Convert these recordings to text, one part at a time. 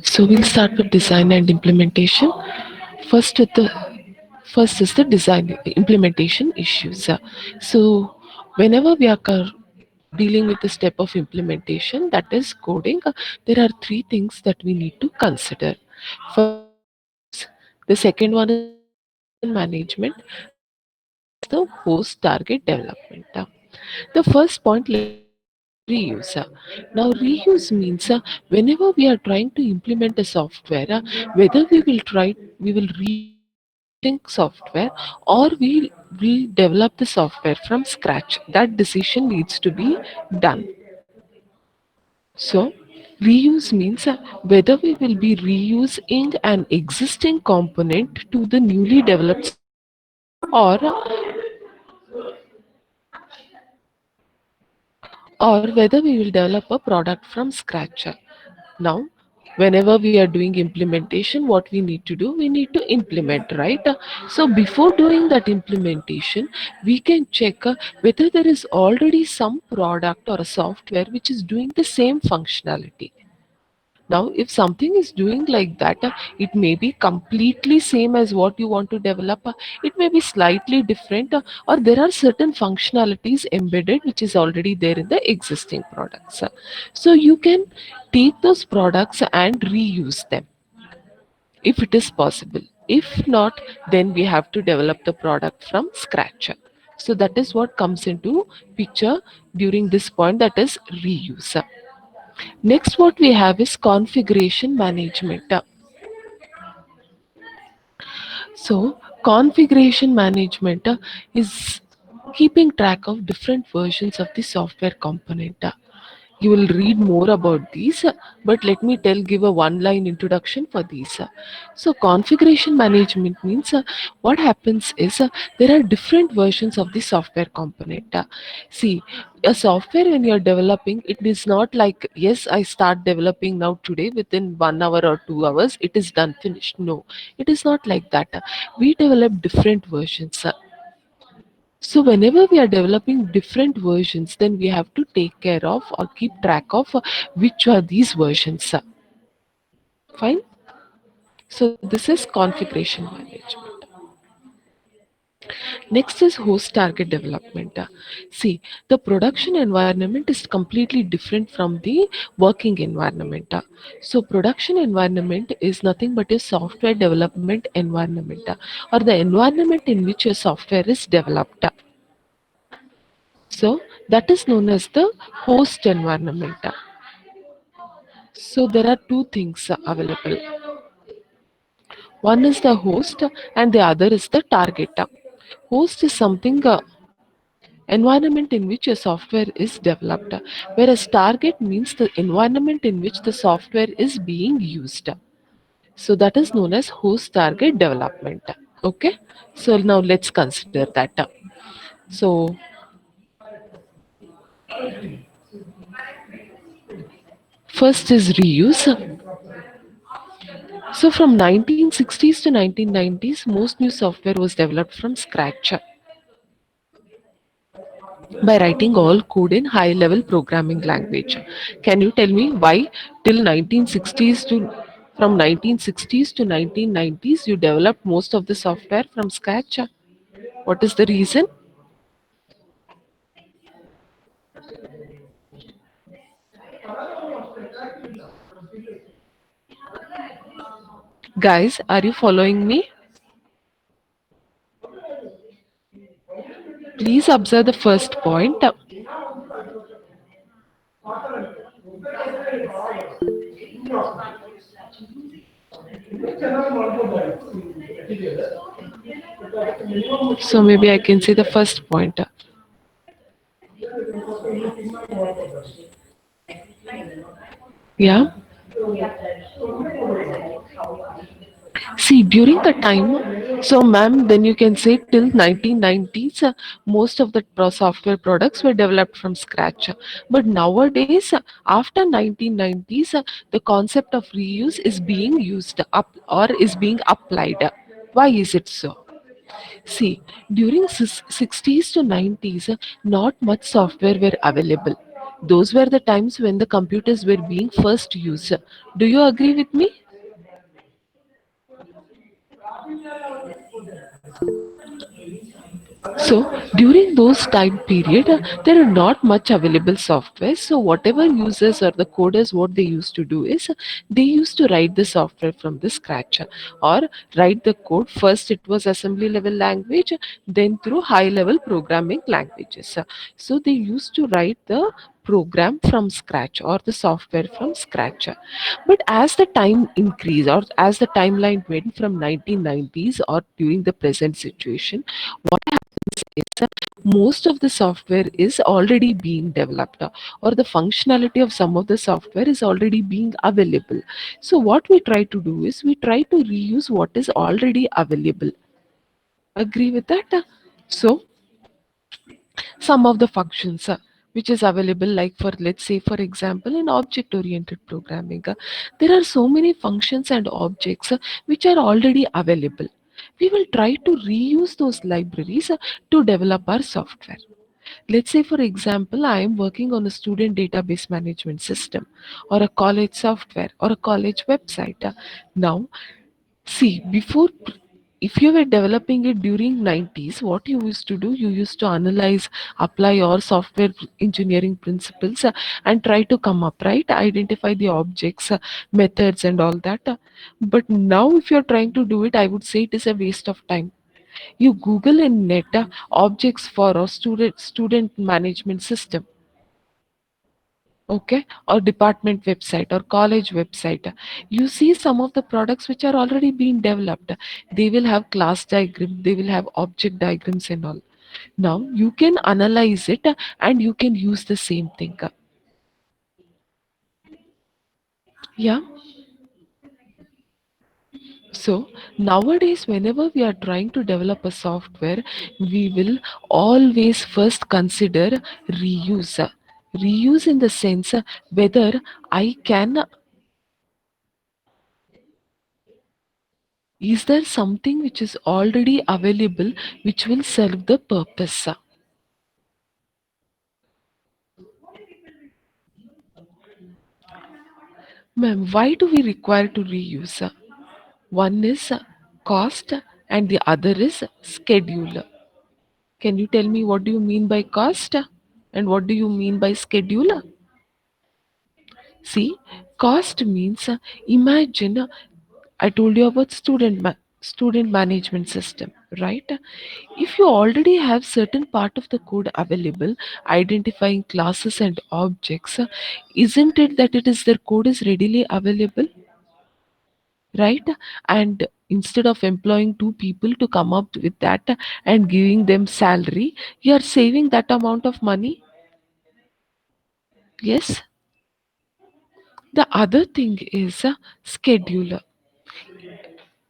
So we'll start with design and implementation. First, with the first is the design implementation issues. So whenever we are dealing with the step of implementation, that is coding, there are three things that we need to consider. First is reuse. The second one is configuration management, and the third one is the host target development. The first point, let me start with the reuse. Now, reuse means whenever we are trying to implement a software, whether we will reuse the existing software or we will develop the software from scratch. That decision needs to be done. So, reuse means whether we will be reusing an existing component to the newly developed software or whether we will develop a product from scratch. Now, whenever we are doing implementation, what we need to do, we need to implement, right? So, before doing that implementation, we can check whether there is already some product or a software which is doing the same functionality. Now, if something is doing like that, it may be completely same as what you want to develop. It may be slightly different, or there are certain functionalities embedded which is already there in the existing products. So you can take those products and reuse them if it is possible. If not, then we have to develop the product from scratch. So that is what comes into picture during this point, that is reuse. Next, what we have is configuration management. So, configuration management is keeping track of different versions of the software component. You will read more about these, but let me give a one line introduction for these. So, configuration management means what happens is there are different versions of the software component. See, a software when you're developing, it is not like, yes, I start developing now today, within 1 hour or 2 hours, it is done, finished. No, it is not like that. We develop different versions. So whenever we are developing different versions, then we have to take care of or keep track of which are these versions. Fine. So this is configuration management. Next is host target development. See, the production environment is completely different from the working environment. So production environment is nothing but a software development environment, or the environment in which your software is developed. So that is known as the host environment. So there are two things available. One is the host and the other is the target. Host is something environment in which a software is developed, whereas target means the environment in which the software is being used. So that is known as host target development. Okay. So now let's consider that. So first is reuse. So from 1960s to 1990s, most new software was developed from scratch by writing all code in high level programming language. Can you tell me why till 1960s to from 1960s to 1990s you developed most of the software from scratch? What is the reason? Guys, are you following me? Please observe the first point. So maybe I can say the first point. Yeah. See, during the time, so ma'am, then you can say till 1990s, most of the software products were developed from scratch. But nowadays, after 1990s, the concept of reuse is being used up or is being applied. Why is it so? See, during 60s to 90s, not much software were available. Those were the times when the computers were being first used. Do you agree with me? So during those time period, there are not much available software. So whatever users or the coders, what they used to do is they used to write the software from the scratch, or write the code. First it was assembly level language, then through high level programming languages. So they used to write the program from scratch or the software from scratch. But as the time increased, or as the timeline went from 1990s or during the present situation, what is most of the software is already being developed, or the functionality of some of the software is already being available. So what we try to do is we try to reuse what is already available. Agree with that? So some of the functions which is available, like for, let's say for example, in object oriented programming, there are so many functions and objects which are already available. We will try to reuse those libraries to develop our software. Let's say for example, I am working on a student database management system, or a college software, or a college website. Now see, before, if you were developing it during 90s, what you used to do, you used to analyze, apply your software engineering principles, and try to come up, right? Identify the objects, methods, and all that. But now, if you're trying to do it, I would say it is a waste of time. You Google in net objects for a student management system, okay, or department website or college website. You see some of the products which are already being developed. They will have class diagram, they will have object diagrams and all. Now you can analyze it and you can use the same thing. Yeah. So nowadays, whenever we are trying to develop a software, we will always first consider reuse. Reuse in the sense whether I can, is there something which is already available which will serve the purpose? Ma'am, why do we require to reuse? One is cost and the other is schedule. Can you tell me what do you mean by cost and what do you mean by schedule? See, cost means, imagine, I told you about student management system, right? If you already have certain part of the code available, identifying classes and objects, isn't it that it is their code is readily available, right? And instead of employing two people to come up with that and giving them salary, you are saving that amount of money. Yes. The other thing is a scheduler.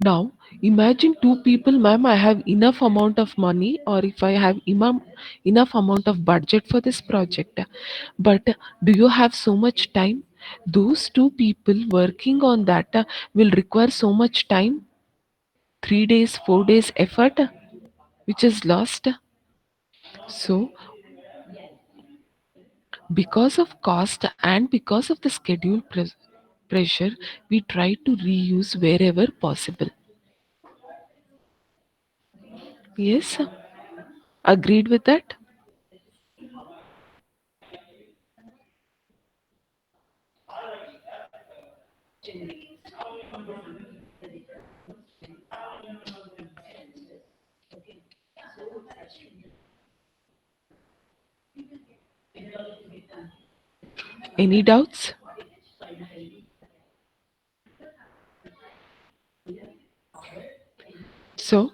Now, imagine two people, ma'am, I have enough amount of money, or if I have enough amount of budget for this project. But do you have so much time? Those two people working on that will require so much time, 3 days, 4 days effort, which is lost. So, because of cost and because of the schedule pressure, we try to reuse wherever possible. Yes, agreed with that. Any doubts? So,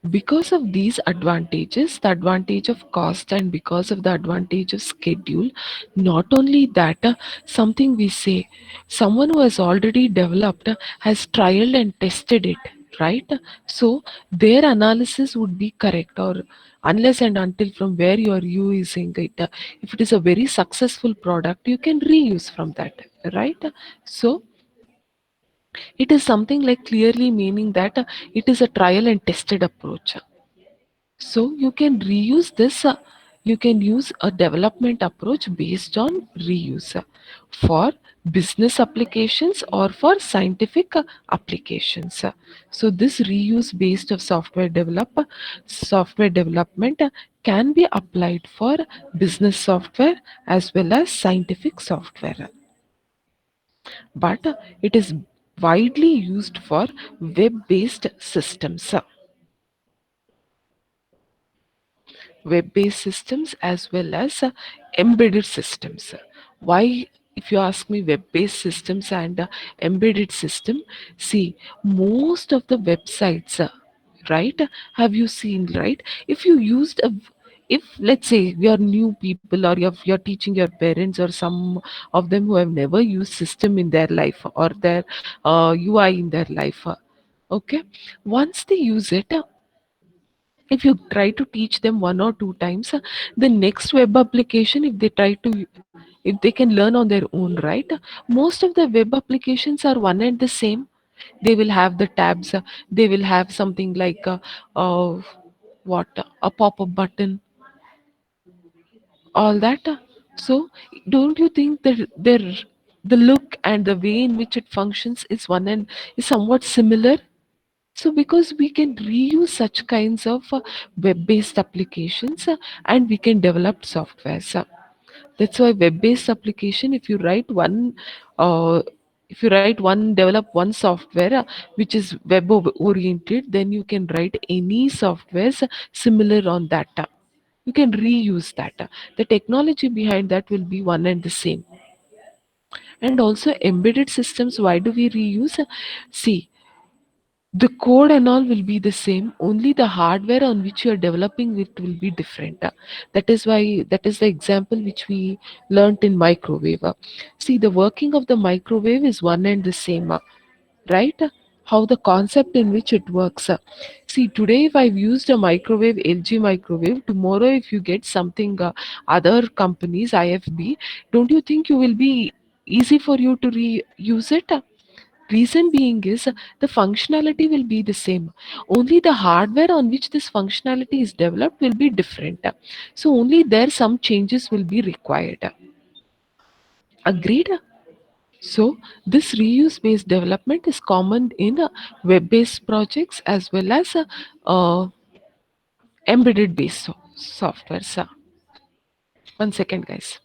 because of these advantages, the advantage of cost and because of the advantage of schedule, not only that, something we say, someone who has already developed has trialed and tested it, right? So, their analysis would be correct, or unless and until from where you are using it, if it is a very successful product, you can reuse from that, right? So, it is something like clearly meaning that it is a trial and tested approach. So you can reuse this. you can use a development approach based on reuse for business applications or for scientific applications. So this reuse based of software development can be applied for business software as well as scientific software, but it is widely used for web-based systems. Web-based systems as well as embedded systems. Why, if you ask me, web-based systems and embedded system? See, most of the websites, right? Have you seen, right? If you used a if let's say we are new people, or you're teaching your parents or some of them who have never used system in their life or their UI in their life, okay, once they use it, if you try to teach them one or two times, the next web application, if they can learn on their own, right? Most of the web applications are one and the same. They will have the tabs, they will have something like uh, what a pop-up button, all that. So don't you think that the look and the way in which it functions is one and is somewhat similar? So, because we can reuse such kinds of web-based applications, and we can develop softwares. That's why web-based application, uh, if you write one, develop one software which is oriented, then you can write any softwares similar on that. You can reuse that. The technology behind that will be one and the same. And also embedded systems, why do we reuse? See, the code and all will be the same, only the hardware on which you are developing it will be different. That is why, that is the example which we learnt in microwave. See, the working of the microwave is one and the same, right? How the concept in which it works. See, today if I've used a microwave, LG microwave, tomorrow if you get something, other companies, IFB, don't you think you will be easy for you to reuse it? Reason being is the functionality will be the same. Only the hardware on which this functionality is developed will be different. So only there some changes will be required. Agreed? So this reuse based development is common in web based projects as well as embedded based software. So, 1 second, guys.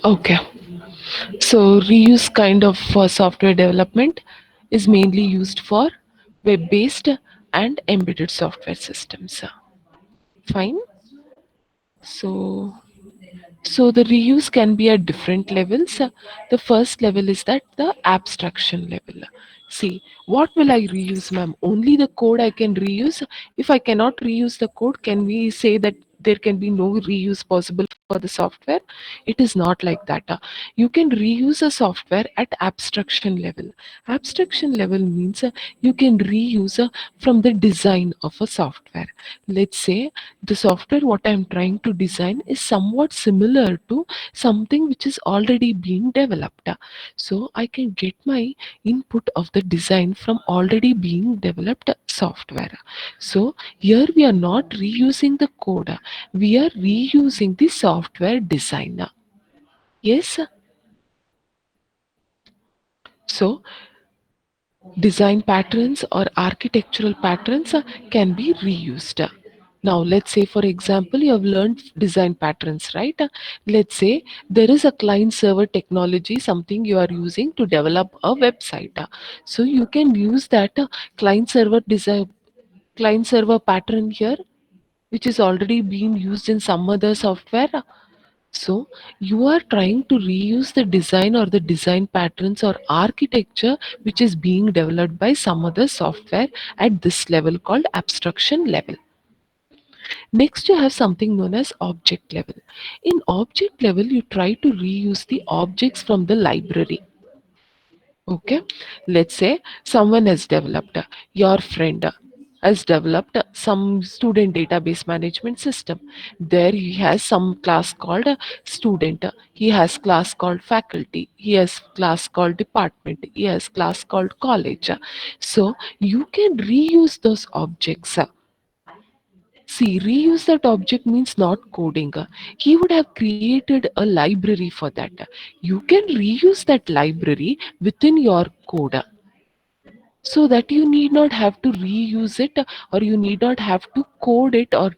Okay. So reuse kind of software development is mainly used for web-based and embedded software systems. Fine. So So the reuse can be at different levels. The first level is that the abstraction level. See, what will I reuse, ma'am? Only the code I can reuse. If I cannot reuse the code, can we say that there can be no reuse possible for the software? It is not like that. You can reuse a software at abstraction level. Abstraction level means you can reuse from the design of a software. Let's say the software what I'm trying to design is somewhat similar to something which is already being developed. So I can get my input of the design from already being developed software. So here we are not reusing the code, we are reusing the software designer. Yes. So design patterns or architectural patterns can be reused. Now, let's say, for example, you have learned design patterns, right? Let's say there is a client server technology, something you are using to develop a website. So you can use that client server design, client server pattern here, which is already being used in some other software. So you are trying to reuse the design or the design patterns or architecture which is being developed by some other software at this level called abstraction level. Next, you have something known as object level. In object level, you try to reuse the objects from the library. Okay, let's say someone has developed, your friend has developed some student database management system. There he has some class called student, he has class called faculty, he has class called department, he has class called college. So you can reuse those objects. See, reuse that object means not coding. He would have created a library for that. You can reuse that library within your code so that you need not have to reuse it or you need not have to code it or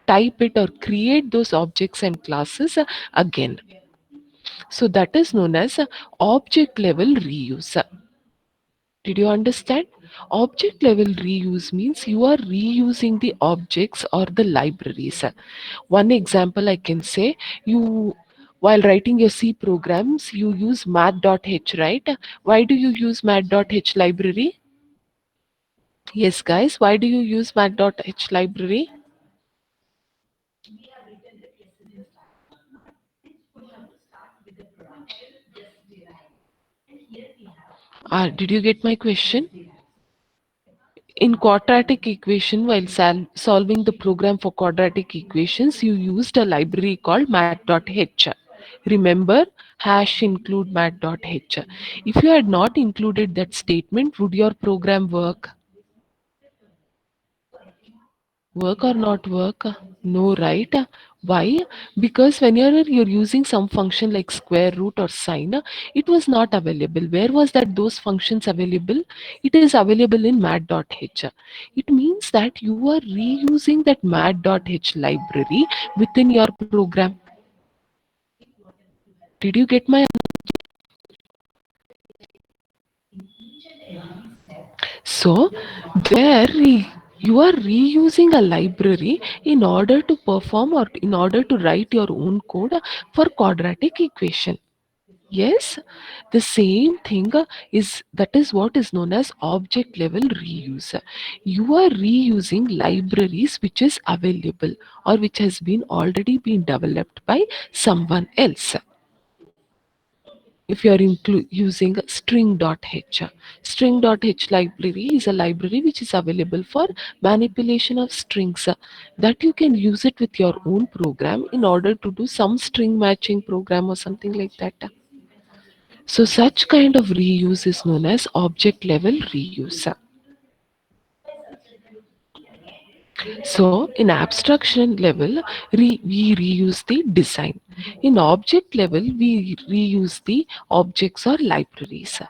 type it or create those objects and classes again. So that is known as object level reuse. Did you understand? Object level reuse means you are reusing the objects or the libraries. One example I can say, you while writing your C programs, you use math.h, right? Why do you use math.h library? Yes, guys, why do you use math.h library? Did you get my question? In quadratic equation, while solving the program for quadratic equations, you used a library called math.h. Remember, hash include math.h. If you had not included that statement, would your program work? Work or not work? No, right? Why? Because when you're using some function like square root or sine, it was not available. Where was that those functions available? It is available in mat.h. It means that you are reusing that mat.h library within your program. Did you get my? So there you are reusing a library in order to perform or in order to write your own code for quadratic equation. Yes, the same thing is that is what is known as object level reuse. You are reusing libraries which is available or which has been already been developed by someone else. If you are using string.h, string.h library is a library which is available for manipulation of strings, that you can use it with your own program in order to do some string matching program or something like that. So such kind of reuse is known as object level reuse. So in abstraction level, we reuse the design. In object level, we reuse the objects or libraries.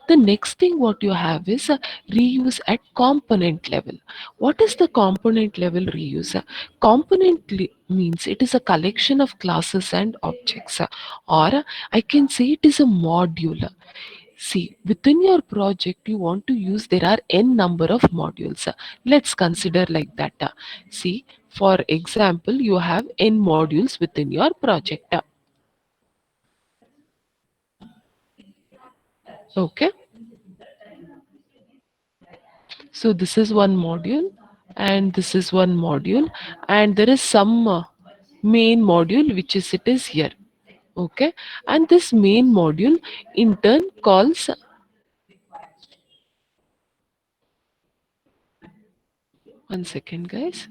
The next thing what you have is reuse at component level. What is the component level reuse? Means it is a collection of classes and objects, or I can say it is a module. See, within your project, you want to use, there are n number of modules. Let's consider like that. See, for example, you have n modules within your project. Okay, so this is one module, and this is one module, and there is some main module which is it is here. Okay, and this main module in turn calls, one second, guys.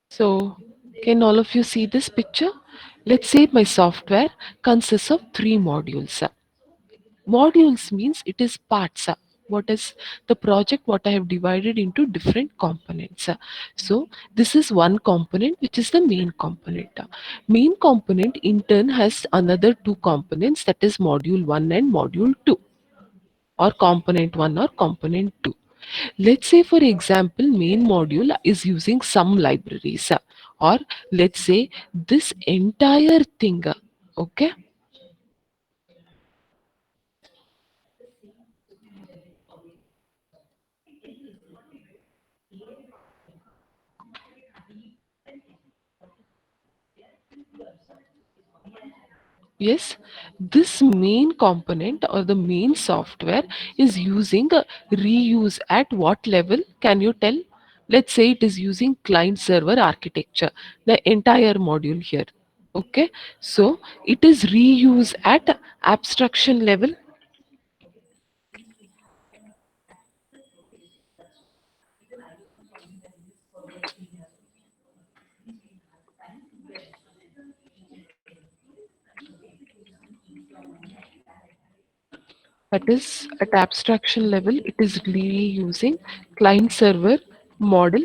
So, can all of you see this picture? Let's say my software consists of three modules. Modules means it is parts. What is the project? What I have divided into different components. So, this is one component which is the main component. Main component in turn has another two components, that is module 1 and module 2, or component 1 or component 2. Let's say, for example, main module is using some libraries, or let's say this entire thing. Okay, yes, this main component or the main software is using a reuse at what level? Can you tell? Let's say it is using client server architecture, the entire module here. Okay, so it is reuse at abstraction level. That is at abstraction level, it is really using client server model.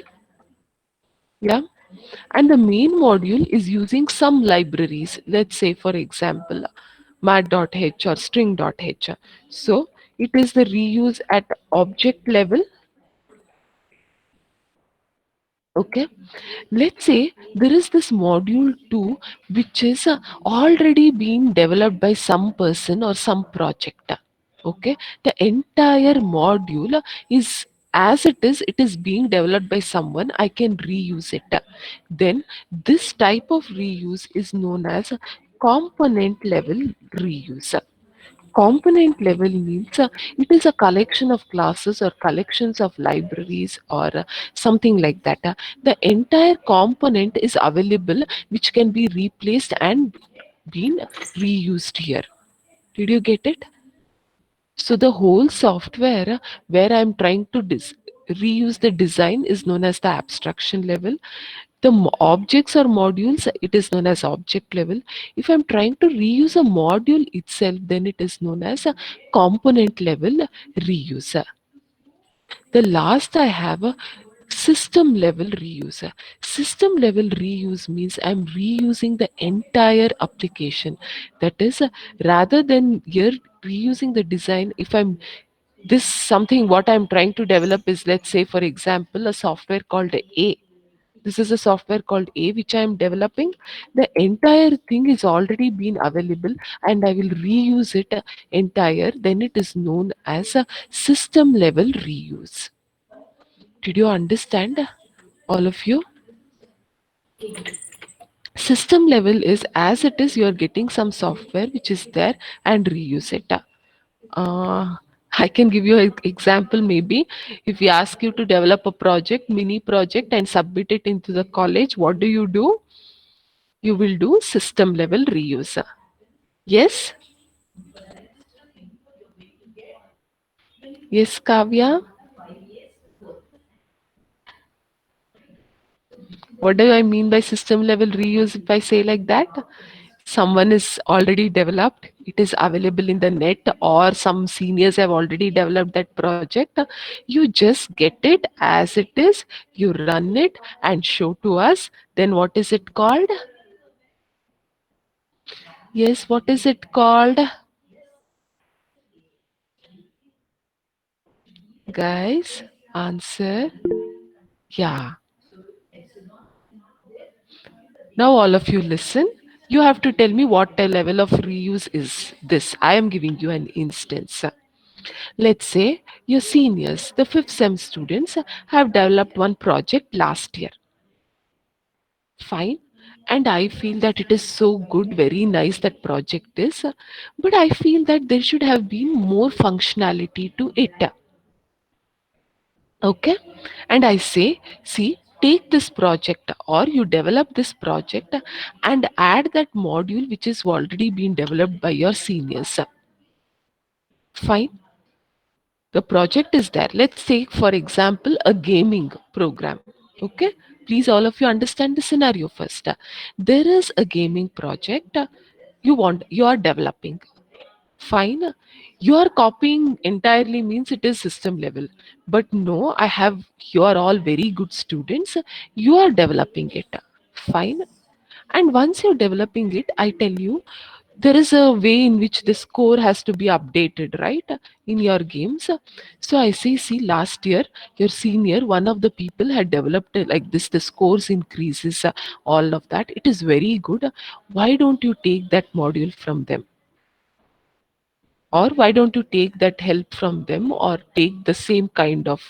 Yeah. And the main module is using some libraries. Let's say, for example, mat.h or string.h. So it is the reuse at object level. Okay, let's say there is this module 2 which is already being developed by some person or some project. Okay, the entire module is as it is being developed by someone, I can reuse it. Then this type of reuse is known as component level reuse. Component level means it is a collection of classes or collections of libraries or something like that. The entire component is available which can be replaced and been reused here. Did you get it? So the whole software where I'm trying to reuse the design is known as the abstraction level. The objects or modules, it is known as object level. If I'm trying to reuse a module itself, then it is known as a component level reuse. The last I have a system level reuse. System level reuse means I'm reusing the entire application. That is, rather than here reusing the design, if I'm this something what I'm trying to develop is, let's say, for example, a software called A. This is a software called A which I am developing. The entire thing is already been available and I will reuse it entire. Then it is known as a system level reuse. Did you understand, all of you? System level is as it is, you are getting some software which is there and reuse it. Uh, I can give you an example maybe. If we ask you to develop a project, mini project, and submit it into the college, what do? You will do system level reuse. Yes? Yes, Kavya? What do I mean by system level reuse if I say like that? Someone is already developed, it is available in the net, or some seniors have already developed that project. You just get it as it is, you run it and show to us. Then what is it called? Yes, what is it called? Guys, answer. Yeah. Now, all of you listen. You have to tell me what the level of reuse is this. I am giving you an instance. Let's say your seniors, the fifth sem students, have developed one project last year. Fine. And I feel that it is so good, very nice that project is. But I feel that there should have been more functionality to it. Okay. And I say, see, take this project or you develop this project and add that module which is already been developed by your seniors. Fine. The project is there. Let's take, for example, a gaming program. Okay. Please, all of you understand the scenario first. There is a gaming project you are developing. Fine. You are copying entirely means it is system level. But no, you are all very good students. You are developing it. Fine. And once you're developing it, I tell you, there is a way in which the score has to be updated, right? In your games. So I see, last year, your senior, one of the people had developed like this, the scores increases, all of that. It is very good. Why don't you take that module from them? Or why don't you take that help from them or take the same kind of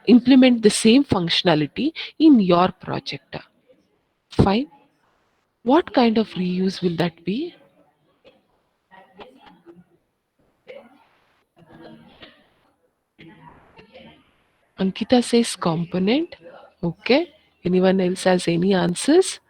implement the same functionality in your project? Fine. What kind of reuse will that be? Ankita says component. Okay. Anyone else has any answers?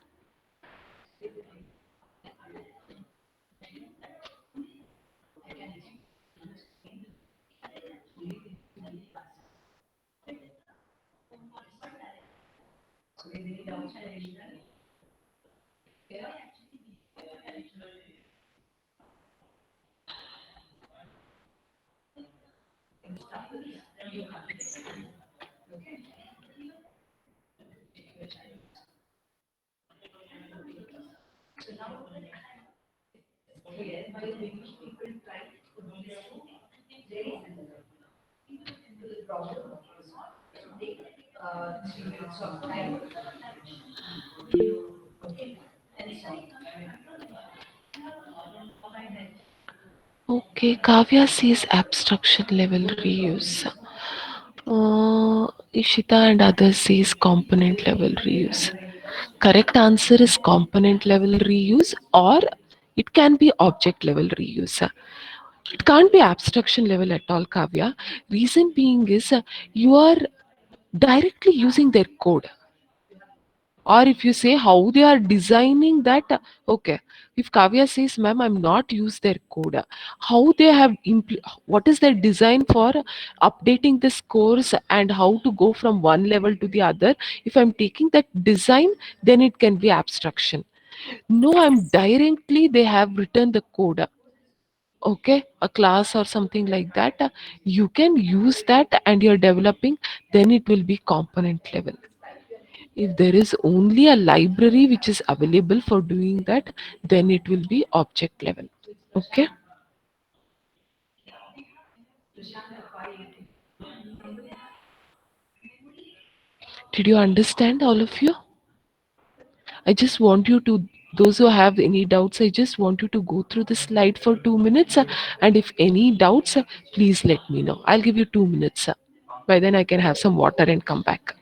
Okay, Kavya says abstraction level reuse. Ishita and others says component level reuse. Correct answer is component level reuse, or it can be object level reuse. It can't be abstraction level at all, Kavya. Reason being is you are directly using their code. Or if you say how they are designing that, okay. If Kavya says, ma'am, I'm not use their code, how they have, what is their design for updating the scores and how to go from one level to the other. If I'm taking that design, then it can be abstraction. No, I'm directly, they have written the code. Okay, a class or something like that. You can use that and you're developing, then it will be component level. If there is only a library which is available for doing that, then it will be object level. Okay. Did you understand, all of you? I just want you to, those who have any doubts, I just want you to go through the slide for 2 minutes. And if any doubts, please let me know. I'll give you 2 minutes. By then, I can have some water and come back.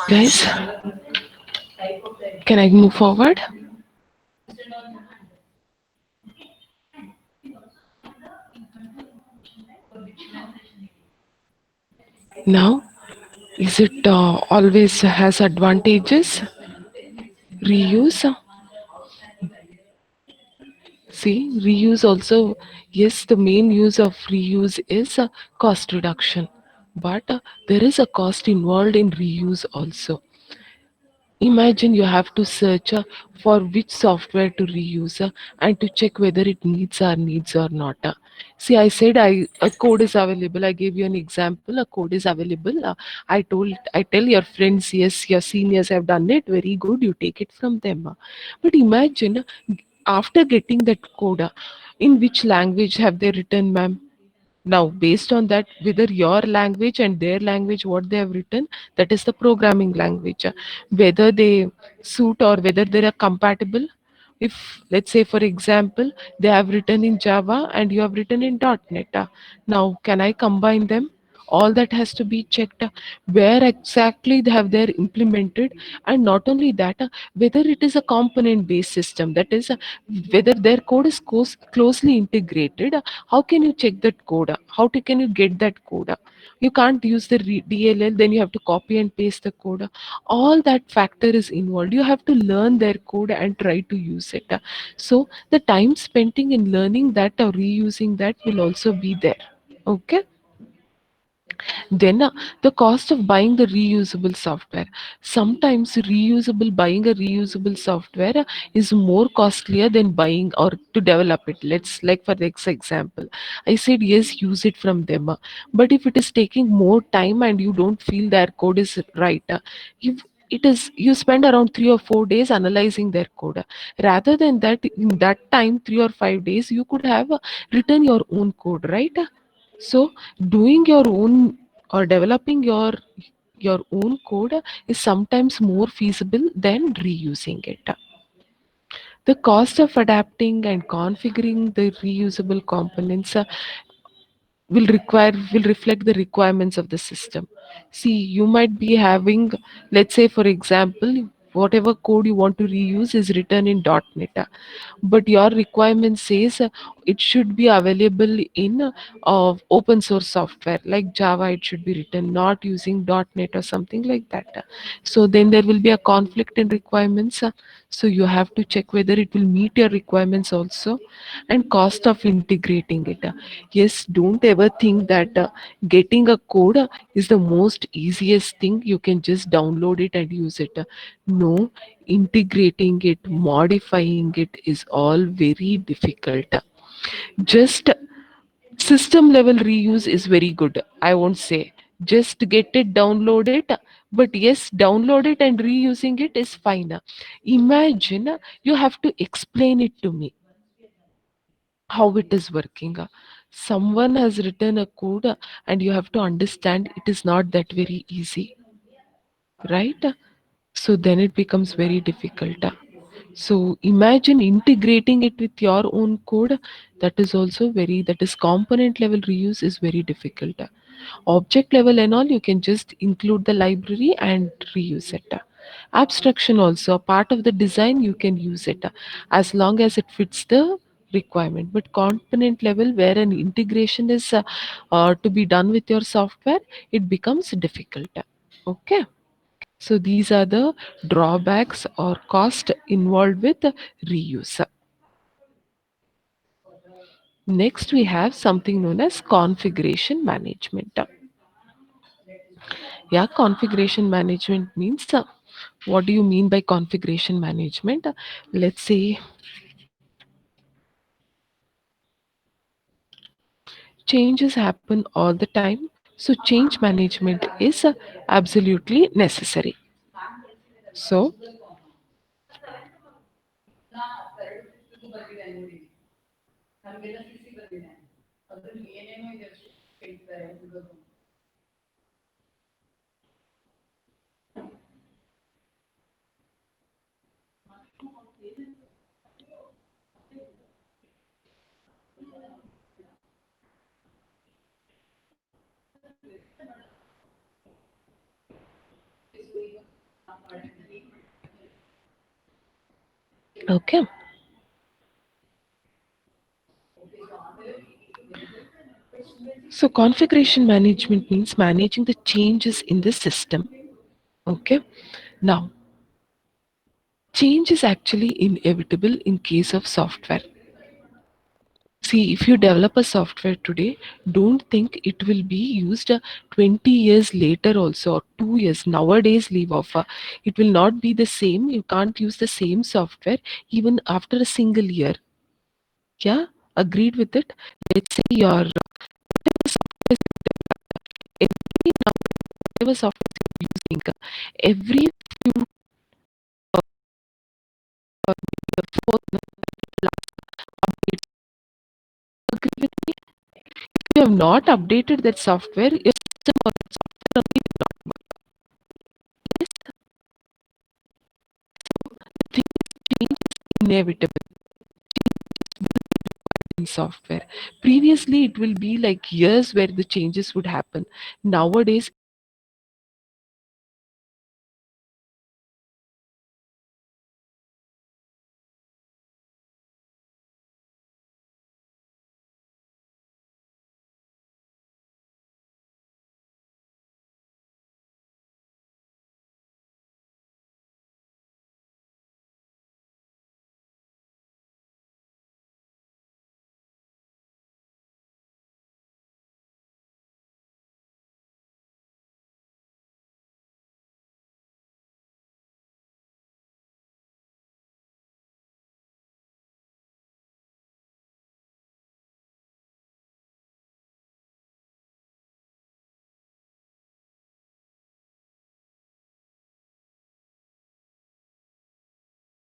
Guys, can I move forward? Now, is it always has advantages? Reuse? See, reuse also, yes, the main use of reuse is cost reduction, but there is a cost involved in reuse also. Imagine you have to search for which software to reuse and to check whether it meets our needs or not. See, I said a code is available. I gave you an example. A code is available. I tell your friends, yes, your seniors have done it. Very good. You take it from them. But imagine after getting that code, in which language have they written, ma'am? Now, based on that, whether your language and their language, what they have written, that is the programming language. Whether they suit or whether they are compatible. If, let's say, for example, they have written in Java and you have written in .NET. Now, can I combine them? All that has to be checked, where exactly they have they implemented, and not only that, whether it is a component based system, that is, whether their code is closely integrated. How can you check that code? Can you get that code? You can't use the DLL, then you have to copy and paste the code. All that factor is involved. You have to learn their code and try to use it. So the time spending in learning that or reusing that will also be there. Okay. Then the cost of buying the reusable software. Sometimes buying a reusable software is more costlier than buying or to develop it. Let's like for this example, I said yes, use it from them. But if it is taking more time and you don't feel their code is right, if it is you spend around 3 or 4 days analyzing their code, rather than that in that time 3 or 5 days you could have written your own code, right? So doing your own or developing your own code is sometimes more feasible than reusing it. The cost of adapting and configuring the reusable components will reflect the requirements of the system. See, you might be having, let's say for example, whatever code you want to reuse is written in .NET, but your requirement says it should be available in open source software like Java. It should be written not using .NET or something like that. So then there will be a conflict in requirements. So you have to check whether it will meet your requirements also. And cost of integrating it. Yes, don't ever think that getting a code is the most easiest thing. You can just download it and use it. No, integrating it, modifying it is all very difficult. Just system level reuse is very good. I won't say just get it, download it. But yes, download it and reusing it is fine. Imagine you have to explain it to me how it is working. Someone has written a code and you have to understand it is not that very easy, right? So then it becomes very difficult. So imagine integrating it with your own code. That is component level reuse is very difficult. Object level and all, you can just include the library and reuse it. Abstraction also, a part of the design, you can use it as long as it fits the requirement. But component level, where an integration is to be done with your software, it becomes difficult. Okay. So these are the drawbacks or cost involved with reuse. Next, we have something known as configuration management. Yeah, configuration management means what do you mean by configuration management? Let's say changes happen all the time, so change management is absolutely necessary. So, Okay. So configuration management means managing the changes in the system. Okay. Now, change is actually inevitable in case of software. See, if you develop a software today, don't think it will be used 20 years later also, or 2 years. Nowadays, leave off. It will not be the same. You can't use the same software even after a single year. Yeah, agreed with it. Let's say your software is every now whatever software you're using, every few maybe a fourth last updates. Agree with me? If you have not updated that software, your system or that software only will not work. Yes, the thing is change is inevitable in software. Previously, it will be like years where the changes would happen. Nowadays,